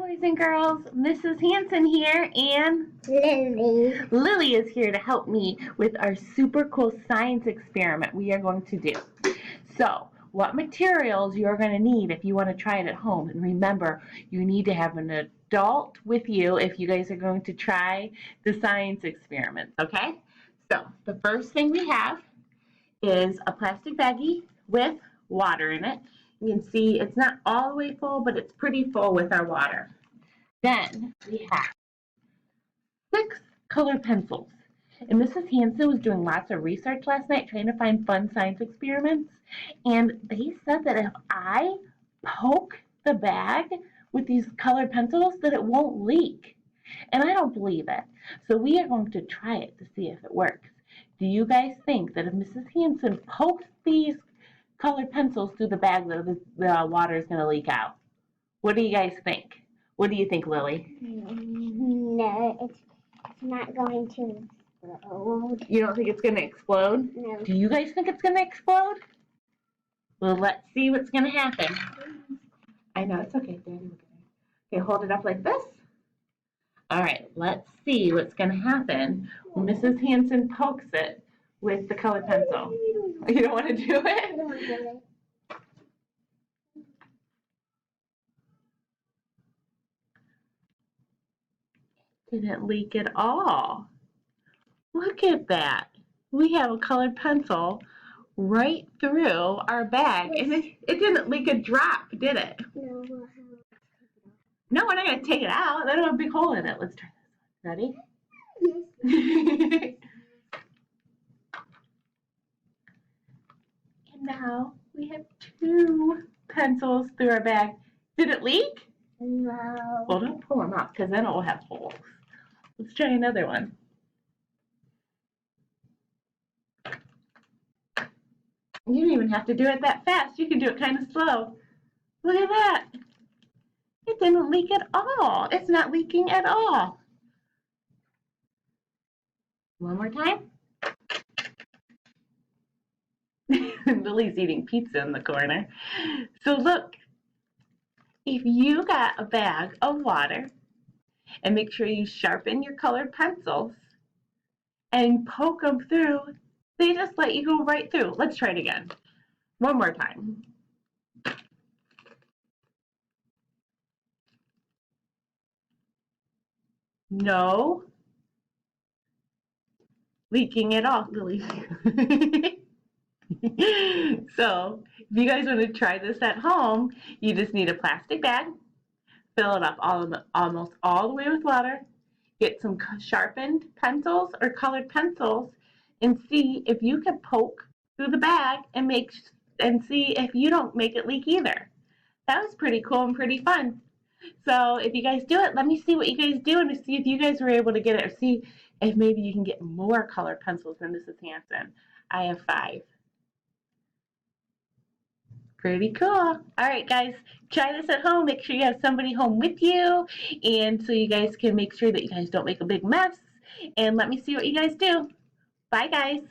Boys and girls, Mrs. Hanson here, and Lily is here to help me with our super cool science experiment we are going to do. So, what materials you're going to need if you want to try it at home. And remember, you need to have an adult with you if you guys are going to try the science experiments, okay? So, the first thing we have is a plastic baggie with water in it. You can see it's not all the way full, but it's pretty full with our water. Then we have 6 colored pencils. And Mrs. Hanson was doing lots of research last night trying to find fun science experiments. And they said that if I poke the bag with these colored pencils, that it won't leak. And I don't believe it. So we are going to try it to see if it works. Do you guys think that if Mrs. Hanson pokes these colored pencils through the bag, that the water is going to leak out? What do you guys think? What do you think, Lily? No, it's not going to explode. You don't think it's going to explode? No. Do you guys think it's going to explode? Well, let's see what's going to happen. I know, it's okay, Daddy. Okay, hold it up like this. All right, let's see what's going to happen when Mrs. Hanson pokes it with the colored pencil. You don't want to do it? I don't want to do it. Didn't leak at all. Look at that. We have a colored pencil right through our bag, and it didn't leak a drop, did it? No, No, we're not going to take it out. That'll have a big hole in it. Let's try this one. Ready? yes. And now we have 2 pencils through our bag. Did it leak? No. Well, don't pull them out because then it will have holes. Let's try another one. You don't even have to do it that fast. You can do it kind of slow. Look at that. It didn't leak at all. It's not leaking at all. One more time. Lily's eating pizza in the corner. So look, if you got a bag of water, and make sure you sharpen your colored pencils and poke them through, they just let you go right through. Let's try it again. One more time. No leaking at all, Lily. So, if you guys want to try this at home, you just need a plastic bag, fill it up almost all the way with water, get some sharpened pencils or colored pencils, and see if you can poke through the bag and see if you don't make it leak either. That was pretty cool and pretty fun. So if you guys do it, let me see what you guys do and see if you guys were able to get it, or see if maybe you can get more colored pencils than Mrs. Hanson. I have 5. Pretty cool. All right, guys, try this at home. Make sure you have somebody home with you, and so you guys can make sure that you guys don't make a big mess. And let me see what you guys do. Bye, guys.